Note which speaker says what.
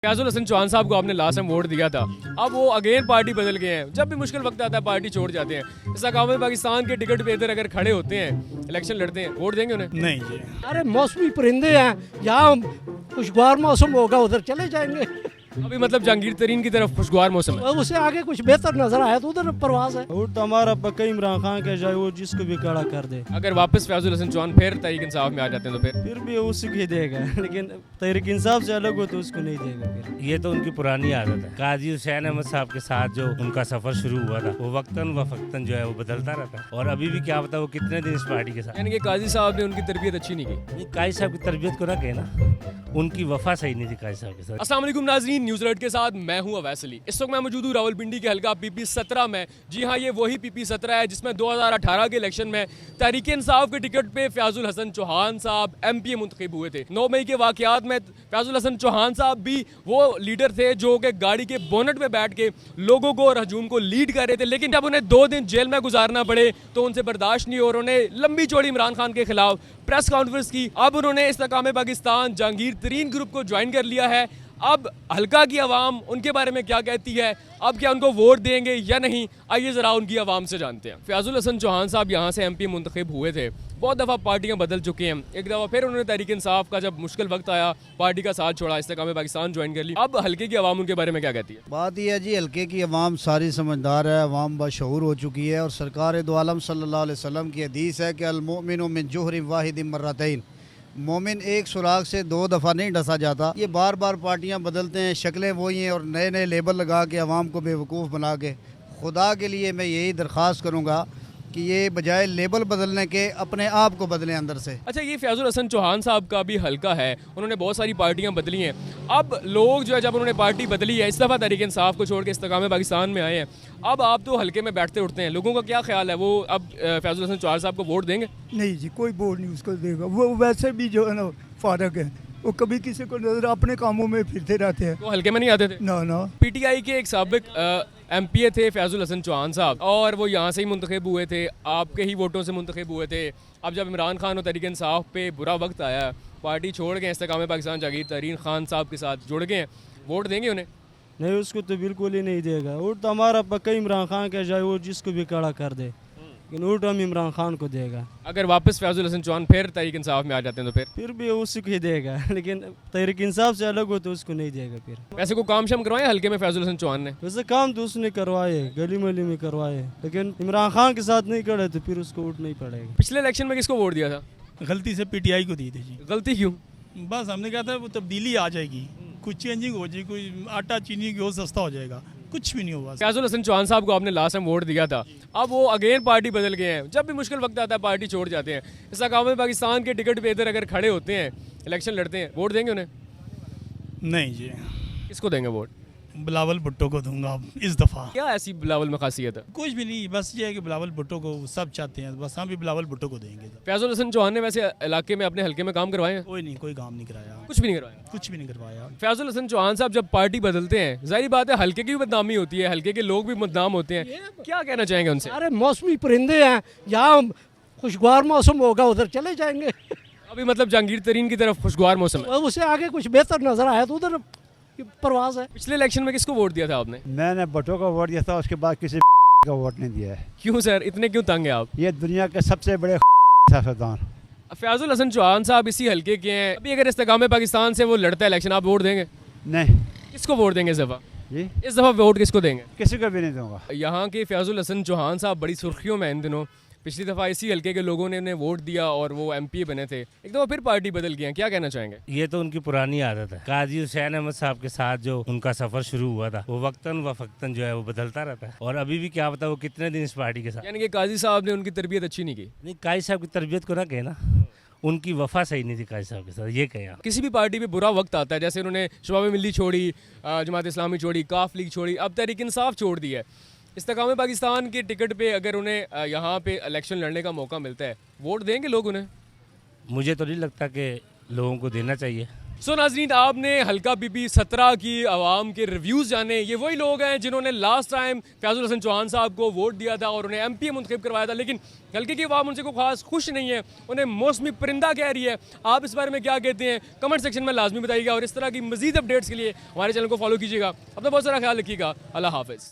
Speaker 1: फयाजुल हसन चौहान साहब को आपने लास्ट टाइम वोट दिया था, अब वो अगेन पार्टी बदल गए हैं। जब भी मुश्किल वक्त आता है पार्टी छोड़ जाते हैं। इस अकाम पाकिस्तान के टिकट पे इधर अगर खड़े होते हैं, इलेक्शन लड़ते हैं, वोट देंगे उन्हें?
Speaker 2: नहीं जी।
Speaker 3: अरे मौसमी परिंदे हैं, जहाँ खुशगवार मौसम होगा उधर चले जाएंगे।
Speaker 1: अभी मतलब जहांगीर तरीन की तरफ खुशगवार मौसम है।
Speaker 3: और उससे आगे कुछ बेहतर नजर आया तो उधर प्रवास है।
Speaker 2: वोट तो हमारा पक्का इमरान खान का जाए, वो जिसको भी खड़ा कर दे।
Speaker 1: अगर वापस फयाजुल हसन चौहान फिर तहरीक इंसाफ में आ जाते हैं तो फिर
Speaker 2: फिर भी उसी को ही देगा, लेकिन तहरीक इंसाफ से अलग हो तो उसको नहीं देगा। फिर
Speaker 4: ये तो उनकी पुरानी आदत है। काजी हुसैन अहमद साहब के साथ जो उनका सफर शुरू हुआ था, वो वक्तन व फक्तन जो है वो बदलता रहता है। और अभी भी क्या पता वो कितने दिन इस पार्टी के साथ।
Speaker 1: यानी कि काजी साहब ने उनकी तरबियत अच्छी नहीं की।
Speaker 4: काजी साहब की तरबियत को रखे ना, उनकी वफा सही नहीं थी काजी साहब के साथ।
Speaker 1: अस्सलाम वालेकुम नाज़रीन, न्यूज़ अलर्ट के साथ मैं हूं अवैस अली। इस वक्त मैं मौजूद हूं रावलपिंडी के हल्का PP 17 में। जी हां, ये वही PP 17 है जिसमें 2018 के इलेक्शन में तहरीक इंसाफ के टिकट पे फयाजुल हसन चौहान साहब MP मुंतखब हुए थे। 9 मई के वाकयात में फयाजुल हसन चौहान साहब भी वो लीडर थे जो कि गाड़ी के बोनट पे बैठ के लोगों को और हजूम को लीड कर रहे थे। लेकिन जब उन्हें 2 दिन जेल में गुजारना पड़े तो उनसे बर्दाश्त नहीं, और उन्होंने लंबी चौड़ी इमरान खान के खिलाफ प्रेस कॉन्फ्रेंस की। अब उन्होंने इस्तेकाम पाकिस्तान जहांगीर तरीन ग्रुप को ज्वाइन कर लिया है। अब हल्का की आवाम उनके बारे में क्या कहती है, अब क्या उनको वोट देंगे या नहीं, आइए ज़रा उनकी आवाम से जानते हैं। फयाजुल हसन चौहान साहब यहाँ से MP मुंतखब हुए थे। बहुत दफ़ा पार्टियाँ बदल चुके हैं। एक दफ़ा फिर उन्होंने तहरीक इंसाफ का जब मुश्किल वक्त आया पार्टी का साथ छोड़ा, इस्तेकाम पाकिस्तान ज्वाइन कर ली। अब हल्के की आवाम उनके बारे में क्या कहती है?
Speaker 5: बात यह है जी, हल्के की आवाम सारी समझदार है, आवाम बाशऊर हो चुकी है। और सरकार दो आलम सल्लल्लाहु अलैहि वसल्लम की हदीस है कि अल मोमिनु मिन जुहरिन वाहिदिन मर्रतैन, मोमिन एक सुराग से 2 दफ़ा नहीं डसा जाता। ये बार बार पार्टियां बदलते हैं, शक्लें वही हैं और नए नए लेबल लगा के आवाम को बेवकूफ़ बना के। खुदा के लिए मैं यही दरख्वास्त करूँगा कि ये बजाय लेबल बदलने के अपने आप को बदलें अंदर से।
Speaker 1: अच्छा, ये फयाजुल हसन चौहान साहब का भी हल्का है, उन्होंने बहुत सारी पार्टियां बदली हैं। अब लोग जो है जब उन्होंने पार्टी बदली है, इस दफ़ा तहरीक इंसाफ को छोड़ के इस्तेकाम पाकिस्तान में आए हैं। अब आप तो हल्के में बैठते उठते हैं, लोगों का क्या ख्याल है, वो अब फयाजुल हसन चौहान साहब को वोट देंगे?
Speaker 6: नहीं जी, कोई वोट नहीं उसको देगा। वो वैसे भी जो है ना फारग है, वो कभी किसी को नजर अपने कामों में फिरते रहते हैं।
Speaker 1: तो हल्के में नहीं आते थे?
Speaker 6: ना ना,
Speaker 1: PTI के एक साबिक MPA थे फयाजुल हसन चौहान साहब, और वो यहाँ से ही मुंतखब हुए थे, आपके ही वोटों से मुंतखब हुए थे। अब जब इमरान खान और तहरीक इंसाफ पे बुरा वक्त आया, पार्टी छोड़ गए, इस्तेकाम पाकिस्तान जहांगीर तरीन खान साहब के साथ जुड़ गए हैं, वोट देंगे उन्हें?
Speaker 2: नहीं, उसको तो बिल्कुल ही नहीं देगा। वोट तो हमारा पक्का इमरान खान का जाए, वो जिसको भी खड़ा कर दे, लेकिन वोट हम इमरान खान को देगा।
Speaker 1: अगर वापस फयाजुल हसन चौहान फिर तहरीक इंसाफ में आ जाते हैं तो
Speaker 2: फिर भी उसी को ही देगा, लेकिन तहरीक इंसाफ से अलग हो तो उसको नहीं देगा। फिर
Speaker 1: वैसे को काम शाम करवाए हल्के में फयाजुल हसन चौहान ने?
Speaker 2: वैसे काम तो उसने करवाए, गली मोहल्ले में करवाए, लेकिन इमरान खान के साथ नहीं करे तो फिर उसको वोट नहीं पड़ेगा।
Speaker 1: पिछले इलेक्शन में किसको वोट दिया था?
Speaker 6: गलती से PTI को दी थी जी।
Speaker 1: गलती क्यों?
Speaker 6: बस हमने कहा था वो तब्दीली आ जाएगी, कुछ चेंजिंग हो जाएगी, कोई आटा चीनी की सस्ता हो जाएगा, कुछ भी नहीं हुआ।
Speaker 1: फयाजुल हसन चौहान साहब को आपने लास्ट टाइम वोट दिया था, अब वो अगेन पार्टी बदल गए हैं। जब भी मुश्किल वक्त आता है पार्टी छोड़ जाते हैं। इस अकाम पाकिस्तान के टिकट पे इधर अगर खड़े होते हैं, इलेक्शन लड़ते हैं, वोट देंगे उन्हें?
Speaker 6: नहीं जी,
Speaker 1: किसको देंगे वोट?
Speaker 6: बिलावल भुट्टो को दूंगा इस दफ़ा।
Speaker 1: क्या ऐसी बिलावल में खासियत है?
Speaker 6: कुछ भी नहीं, बस ये है कि बिलावल भुट्टो को सब चाहते हैं, बस हम भी बिलावल भुट्टो को देंगे।
Speaker 1: फयाजुल हसन चौहान ने वैसे इलाके में अपने हल्के में काम करवाए हैं?
Speaker 6: कोई नहीं, कोई काम नहीं कराया,
Speaker 1: कुछ भी नहीं करवाया।
Speaker 6: कुछ भी नहीं करवाया।
Speaker 1: फयाजुल हसन चौहान साहब जब पार्टी बदलते हैं, जाहिर बात है हल्के की भी बदनामी होती है, हल्के के लोग भी बदनाम होते हैं। क्या कहना चाहेंगे उनसे?
Speaker 3: अरे मौसमी परिंदे हैं, जहाँ खुशगवार मौसम होगा उधर चले जाएंगे।
Speaker 1: अभी मतलब जहांगीर तरीन की तरफ खुशगवार मौसम है।
Speaker 3: और उससे आगे कुछ बेहतर नजर आया तो उधर प्रवास है।
Speaker 1: पिछले इलेक्शन में किसको वोट दिया था आपने?
Speaker 7: मैंने भुट्टो को वोट दिया था, उसके बाद किसी का वोट नहीं दिया है।
Speaker 1: क्यों सर, इतने क्यों तंग है आप?
Speaker 7: ये दुनिया के सबसे बड़े सियासतदान।
Speaker 1: फयाजुल हसन चौहान साहब इसी हल्के के हैं। अभी अगर इस्तेकाम पाकिस्तान से वो लड़ता है इलेक्शन, आप वोट देंगे?
Speaker 7: नहीं
Speaker 1: किसको वोट देंगे इस दफ़ा?
Speaker 7: जी,
Speaker 1: इस दफ़ा वोट किसको देंगे?
Speaker 7: किसी को भी नहीं दूंगा।
Speaker 1: यहाँ के फयाजुल हसन चौहान साहब बड़ी सुर्खियों में इन दिनों। पिछली दफ़ा इसी हल्के के लोगों ने उन्हें वोट दिया और वो MP बने थे। एक दफ़ा फिर पार्टी बदल गई है, क्या कहना चाहेंगे?
Speaker 4: ये तो उनकी पुरानी आदत है। काजी हुसैन अहमद साहब के साथ जो उनका सफर शुरू हुआ था, वो वक्तन व फक्तन जो है वो बदलता रहता है। और अभी भी क्या पता वो कितने दिन इस पार्टी के साथ।
Speaker 1: यानी कि काजी साहब ने उनकी तरबियत अच्छी नहीं की।
Speaker 4: नहीं, काजी साहब की तरबियत को रखे ना, उनकी वफा सही नहीं थी काजी साहब के साथ, ये कहें आप।
Speaker 1: किसी भी पार्टी पे बुरा वक्त आता है, जैसे उन्होंने शबाब मिल्ली छोड़ी, जमात इस्लामी छोड़ी, काफ लीग छोड़ी, अब तहरीक इंसाफ छोड़ दी है। इस्तेकाम पाकिस्तान के टिकट पे अगर उन्हें यहाँ पे इलेक्शन लड़ने का मौका मिलता है, वोट देंगे लोग उन्हें?
Speaker 4: मुझे तो नहीं लगता कि लोगों को देना चाहिए।
Speaker 1: सो नाजरीन, आपने हल्का पीपी 17 की आवाम के रिव्यूज़ जाने। ये वही लोग हैं जिन्होंने लास्ट टाइम फयाजुल हसन चौहान साहब को वोट दिया था और उन्हें MP मुंतखब करवाया था, लेकिन हल्के की आवाम उनसे को खास खुश नहीं है, उन्हें मौसमी परिंदा कह रही है। आप इस बारे में क्या कहते हैं, कमेंट सेक्शन में लाजमी बताइएगा। और इस तरह की मजीद अपडेट्स के लिए हमारे चैनल को फॉलो कीजिएगा। अपना बहुत सारा ख्याल रखिएगा। अल्लाह हाफिज़।